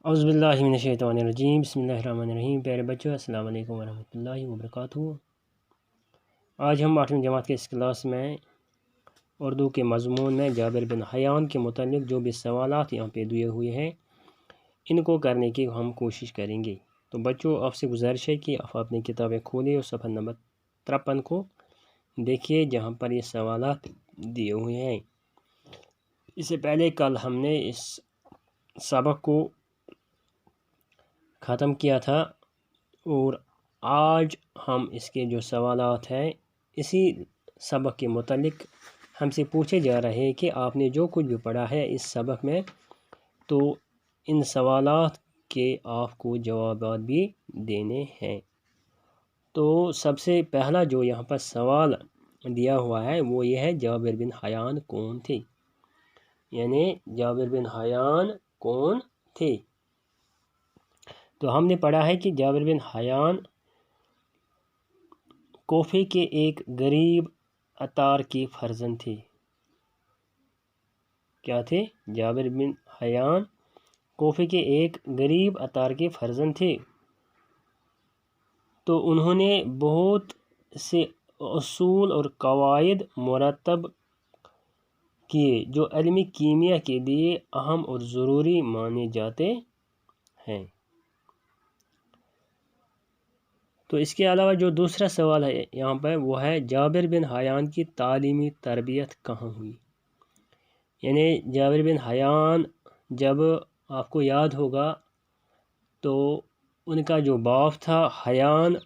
औज़ुबिल्लाहिमिनश्शैतानिर्रजीम बिस्मिल्लाहिर्रहमानिर्रहीम। प्यारे बच्चों, अस्सलाम वालेकुम वरहमतुल्लाहि वबरकातुहू। आज हम 8वीं जमात के इस क्लास में उर्दू के मज़मून में जाबिर बिन हयान के मुतालिक जो भी सवालात यहाँ पे दिए हुए हैं इनको करने की हम कोशिश करेंगे। तो बच्चों, आपसे गुजारिश है कि आप अपनी किताबें खोलिए और सफ़ा नंबर 53 को देखिए जहाँ पर ये सवालात दिए हुए हैं। इससे पहले कल हमने इस सबक को ख़त्म किया था और आज हम इसके जो सवालात हैं इसी सबक के मुतालिक हमसे पूछे जा रहे हैं कि आपने जो कुछ भी पढ़ा है इस सबक में, तो इन सवालात के आपको जवाबात भी देने हैं। तो सबसे पहला जो यहाँ पर सवाल दिया हुआ है वो ये है, जाबिर बिन हयान कौन थे? यानी जाबिर बिन हयान कौन थे? तो हमने पढ़ा है कि जाबिर बिन हयान कोफे के एक गरीब अतार के फर्जंद थे। क्या थे? जाबिर बिन हयान कोफे के एक गरीब अतार के फर्जंद थे। तो उन्होंने बहुत से उसूल और कवायद मुरतब किए जो इल्मी कीमिया के लिए अहम और ज़रूरी माने जाते हैं। तो इसके अलावा जो दूसरा सवाल है यहाँ पर वो है, जाबिर बिन हयान की तालीमी तरबियत कहाँ हुई? यानी जाबिर बिन हयान, जब आपको याद होगा तो उनका जो बाप था हयान,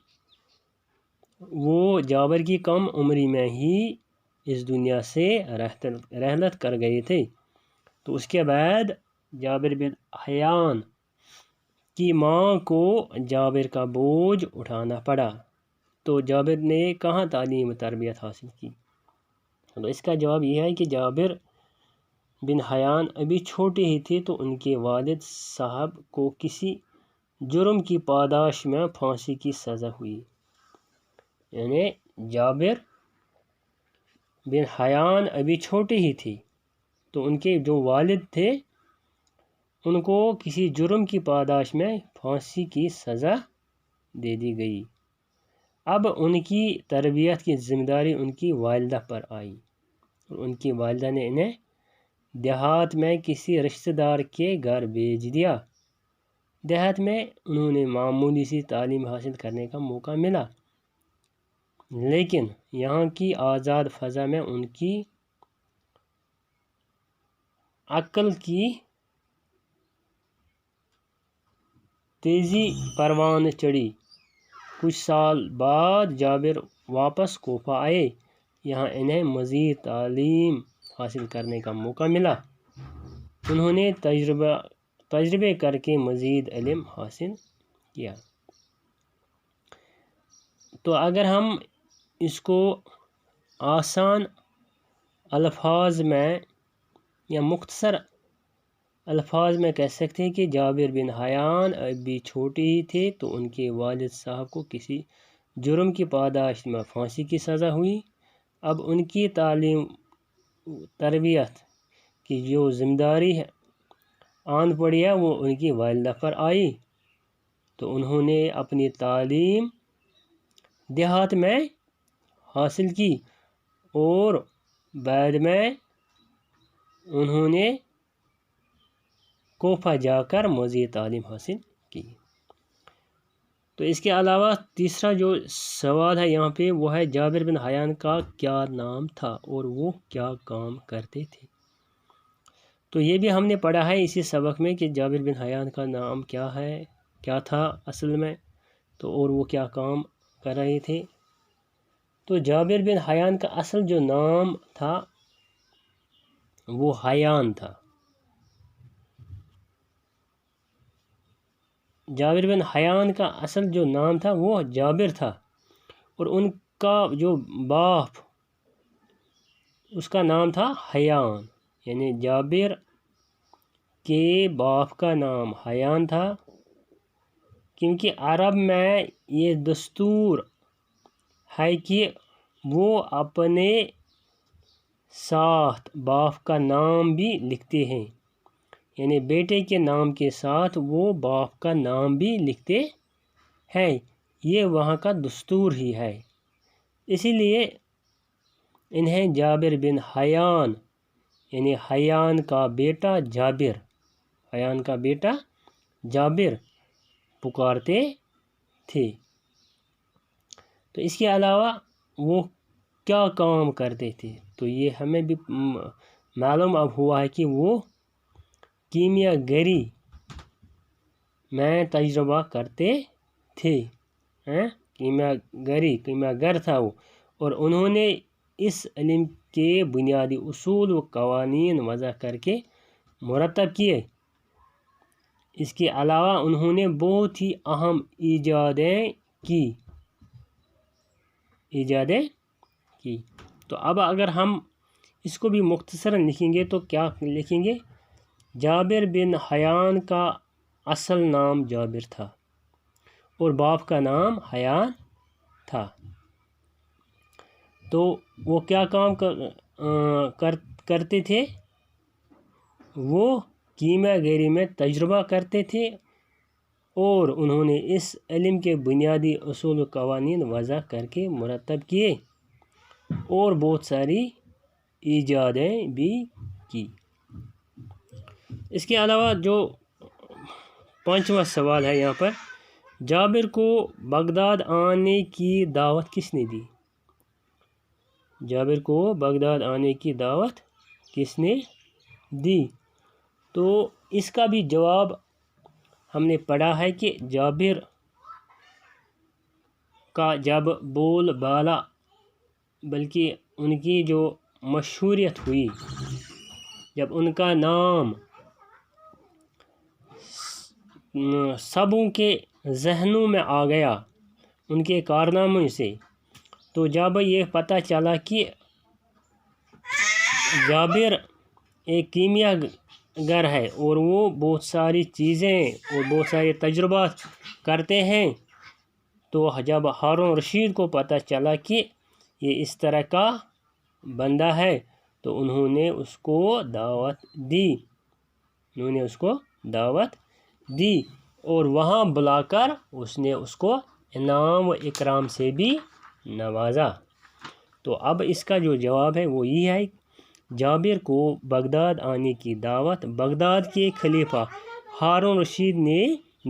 वो जाबिर की कम उम्री में ही इस दुनिया से रहलत कर गए थे। तो उसके बाद जाबिर बिन हयान की माँ को जाबिर का बोझ उठाना पड़ा। तो जाबिर ने कहाँ तालीम तरबियत हासिल की? तो इसका जवाब यह है कि जाबिर बिन हयान अभी छोटे ही थे तो उनके वालिद साहब को किसी जुर्म की पादाश में फांसी की सज़ा हुई। यानी जाबिर बिन हयान अभी छोटे ही थे तो उनके जो वालिद थे उनको किसी जुर्म की पादाश में फांसी की सज़ा दे दी गई। अब उनकी तरबियत की ज़िम्मेदारी उनकी वालिदा पर आई और उनकी वालिदा ने इन्हें देहात में किसी रिश्तेदार के घर भेज दिया। देहात में उन्होंने मामूली सी तालीम हासिल करने का मौका मिला, लेकिन यहाँ की आज़ाद फ़ज़ा में उनकी अक्ल की तेज़ी परवान चढ़ी। कुछ साल बाद जाबिर वापस कोफा आए। यहाँ इन्हें मज़ीद तालीम हासिल करने का मौका मिला। उन्होंने तजर्बे करके मज़ीद इल्म हासिल किया। तो अगर हम इसको आसान अल्फाज में या मुख्तसर अल्फाज में कह सकते हैं कि जाबिर बिन हयान अभी छोटे ही थे तो उनके वालिद साहब को किसी जुर्म की पादाश में फांसी की सज़ा हुई। अब उनकी तालीम तरबियत की जो ज़िम्मेदारी है आन पड़ी है वो उनकी वालिदा पर आई। तो उन्होंने अपनी तालीम देहात में हासिल की और बाद में उन्होंने कोफा जाकर मज़ीद तालीम हासिल की। तो इसके अलावा तीसरा जो सवाल है यहाँ पे वो है, जाबिर बिन हयान का क्या नाम था और वो क्या काम करते थे? तो ये भी हमने पढ़ा है इसी सबक में कि जाबिर बिन हयान का नाम क्या है, क्या था असल में, तो और वो क्या काम कर रहे थे। तो जाबिर बिन हयान का असल जो नाम था वो हयान था। जाबिर बिन हयान का असल जो नाम था वो जाबिर था और उनका जो बाप उसका नाम था हयान। यानी जाबिर के बाप का नाम हयान था, क्योंकि अरब में ये दस्तूर है कि वो अपने साथ बाप का नाम भी लिखते हैं। یعنی بیٹے کے نام کے ساتھ وہ باپ کا نام بھی لکھتے ہیں، یہ وہاں کا دستور ہی ہے، اسی لیے انہیں جابر بن حیان یعنی حیان کا بیٹا جابر، حیان کا بیٹا جابر پکارتے تھے۔ تو اس کے علاوہ وہ کیا کام کرتے تھے، تو یہ ہمیں بھی معلوم اب ہوا ہے کہ وہ کیمیا گری میں تجربہ کرتے تھے، کیمیا گر تھا وہ، اور انہوں نے اس علم کے بنیادی اصول و قوانین وضع کر کے مرتب کیے۔ اس کے علاوہ انہوں نے بہت ہی اہم ایجادیں کی۔ تو اب اگر ہم اس کو بھی مختصراً لکھیں گے تو کیا لکھیں گے؟ جابر بن حیان کا اصل نام جابر تھا اور باپ کا نام حیان تھا۔ تو وہ کیا کام کرتے تھے؟ وہ کیمیا گری میں تجربہ کرتے تھے اور انہوں نے اس علم کے بنیادی اصول و قوانین وضع کر کے مرتب کیے اور بہت ساری ایجادیں بھی کی۔ اس کے علاوہ جو 5واں سوال ہے یہاں پر، جابر کو بغداد آنے کی دعوت کس نے دی؟ جابر کو بغداد آنے کی دعوت کس نے دی؟ تو اس کا بھی جواب ہم نے پڑھا ہے کہ جابر کا جب بول بالا بلکہ ان کی جو مشہوریت ہوئی، جب ان کا نام سبوں کے ذہنوں میں آ گیا ان کے کارناموں سے، تو جب یہ پتہ چلا کہ جابر ایک کیمیا گر ہے اور وہ بہت ساری چیزیں اور بہت سارے تجربات کرتے ہیں، تو جب ہارون رشید کو پتہ چلا کہ یہ اس طرح کا بندہ ہے تو انہوں نے اس کو دعوت دی اور وہاں بلا کر اس نے اس کو انعام و اکرام سے بھی نوازا۔ تو اب اس کا جو جواب ہے وہ یہ ہے، جابر کو بغداد آنے کی دعوت بغداد کے خلیفہ ہارون رشید نے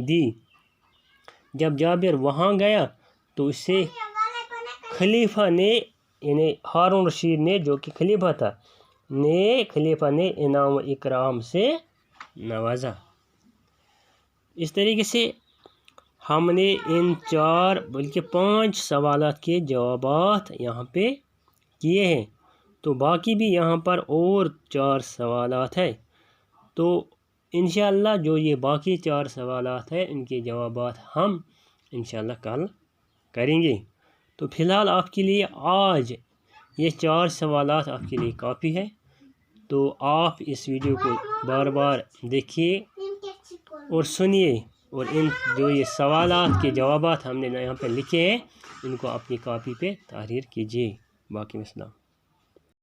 دی۔ جب جابر وہاں گیا تو اسے خلیفہ نے یعنی ہارون رشید نے جو کہ خلیفہ تھا خلیفہ نے انعام و اکرام سے نوازا۔ اس طریقے سے ہم نے ان 4 بلکہ 5 سوالات کے جوابات یہاں پہ کیے ہیں، تو باقی بھی یہاں پر اور 4 سوالات ہیں، تو انشاءاللہ جو یہ باقی 4 سوالات ہیں ان کے جوابات ہم انشاءاللہ کل کریں گے۔ تو فی الحال آپ کے لیے آج یہ 4 سوالات آپ کے لیے کافی ہے، تو آپ اس ویڈیو کو بار بار دیکھیے اور سنیے، اور ان جو یہ سوالات کے جوابات ہم نے یہاں پہ لکھے ہیں ان کو اپنی کاپی پہ تحریر کیجیے۔ باقی السلام۔